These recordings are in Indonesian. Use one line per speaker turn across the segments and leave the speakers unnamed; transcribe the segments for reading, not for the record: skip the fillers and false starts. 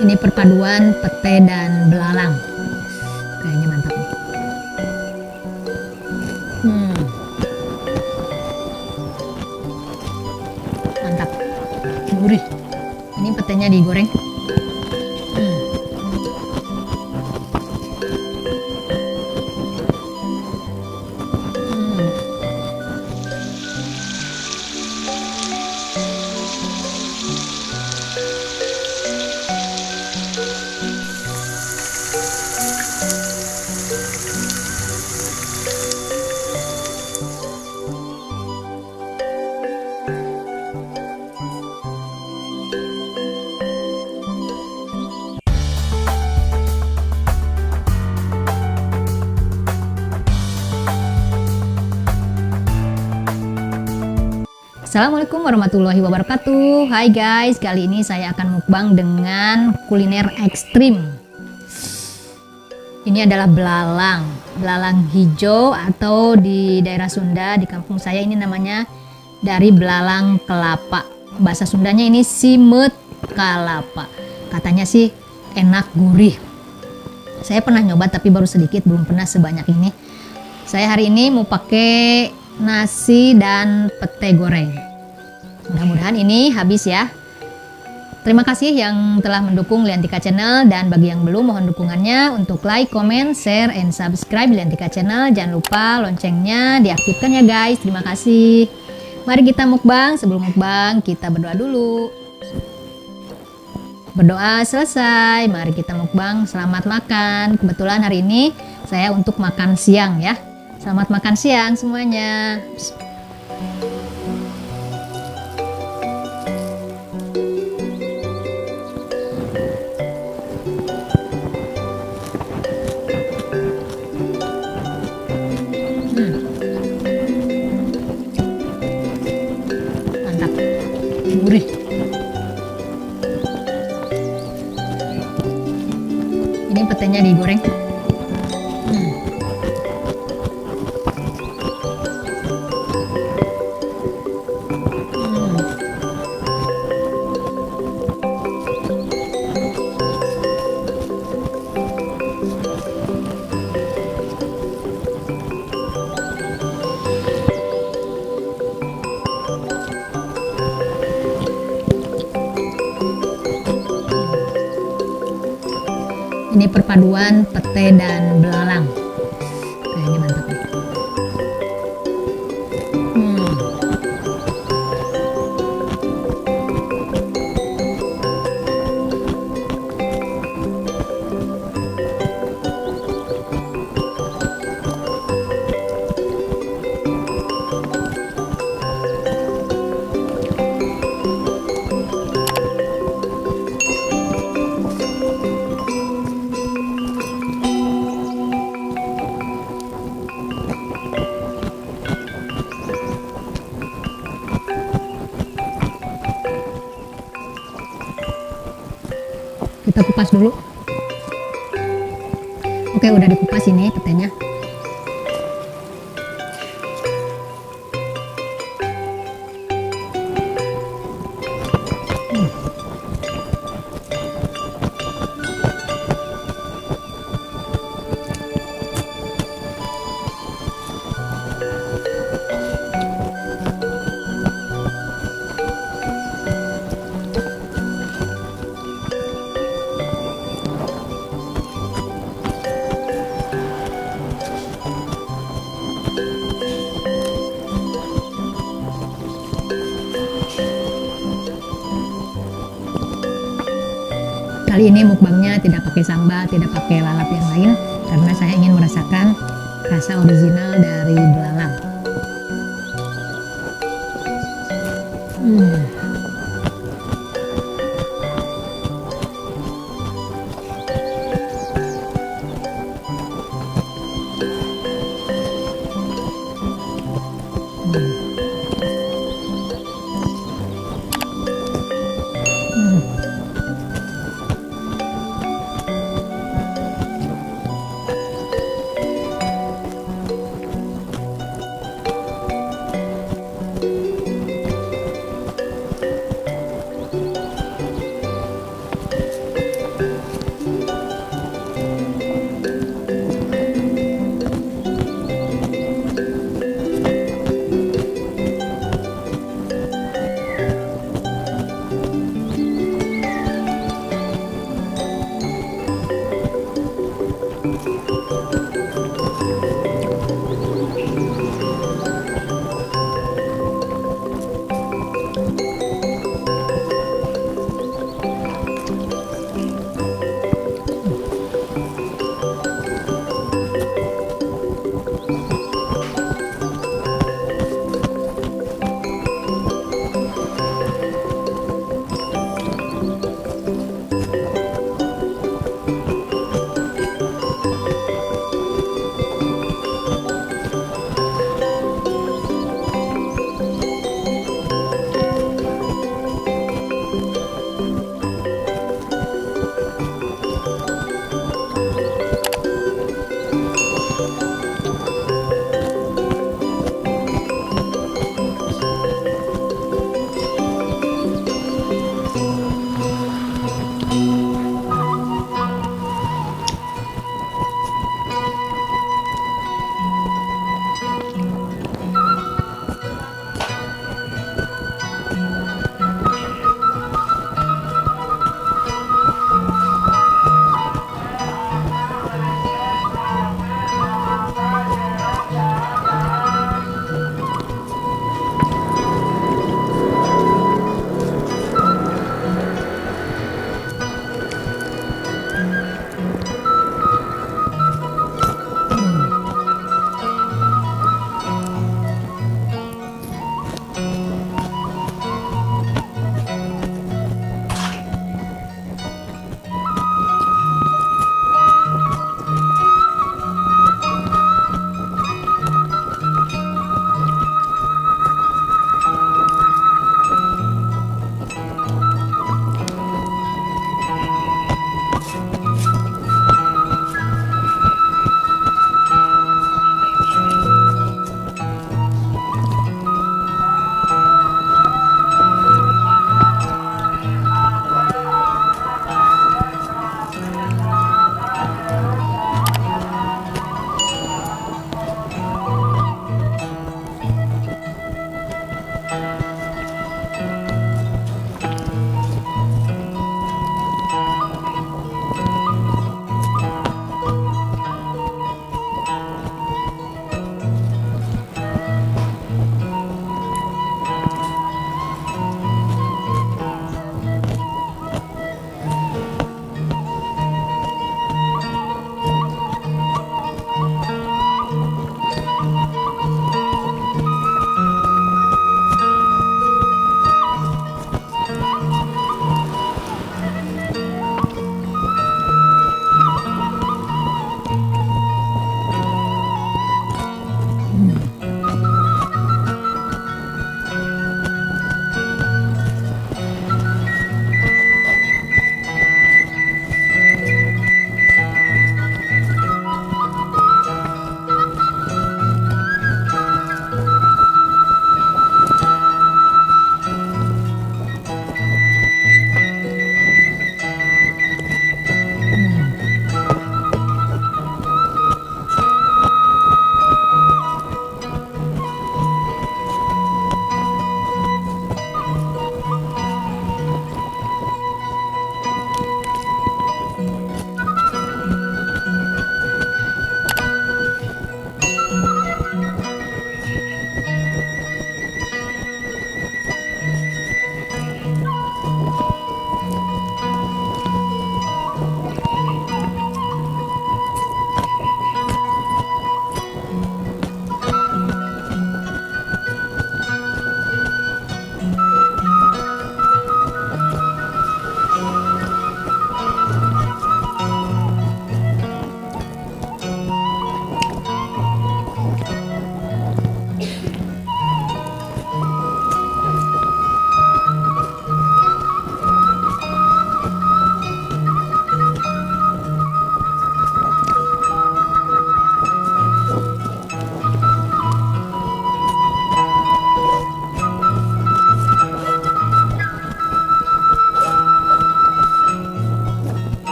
Ini perpaduan pete dan belalang. Kayaknya mantap nih. Mantap. Gurih. Ini petenya digoreng. Assalamualaikum warahmatullahi wabarakatuh. Hai guys, kali ini saya akan mukbang dengan kuliner ekstrim. Ini adalah belalang hijau, atau di daerah Sunda, di kampung saya ini namanya dari belalang kelapa. Bahasa Sundanya ini simet kalapa. Katanya sih enak, gurih. Saya pernah nyoba tapi baru sedikit, belum pernah sebanyak ini. Saya hari ini mau pakai nasi dan pete goreng. Mudah-mudahan ini habis ya. Terima kasih yang telah mendukung Liantika Channel, dan bagi yang belum, mohon dukungannya untuk like, comment, share, and subscribe Liantika Channel. Jangan lupa loncengnya diaktifkan ya guys. Terima kasih. Mari kita mukbang. Sebelum mukbang kita berdoa dulu. Berdoa selesai, mari kita mukbang. Selamat makan. Kebetulan hari ini saya untuk makan siang ya. Selamat makan siang semuanya. Mantap, gurih. Ini petenya digoreng. Ini perpaduan pete dan belalang. Kayaknya mantap nih. Kita kupas dulu. Oke, udah dikupas ini petenya. Kali ini mukbangnya tidak pakai sambal, tidak pakai lalap yang lain, karena saya ingin merasakan rasa original dari belalang.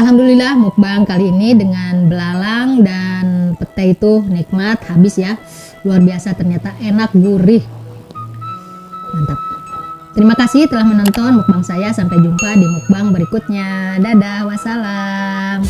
Alhamdulillah mukbang kali ini dengan belalang dan pete itu nikmat, habis ya. Luar biasa, ternyata enak, gurih. Mantap. Terima kasih telah menonton mukbang saya. Sampai jumpa di mukbang berikutnya. Dadah, wassalam.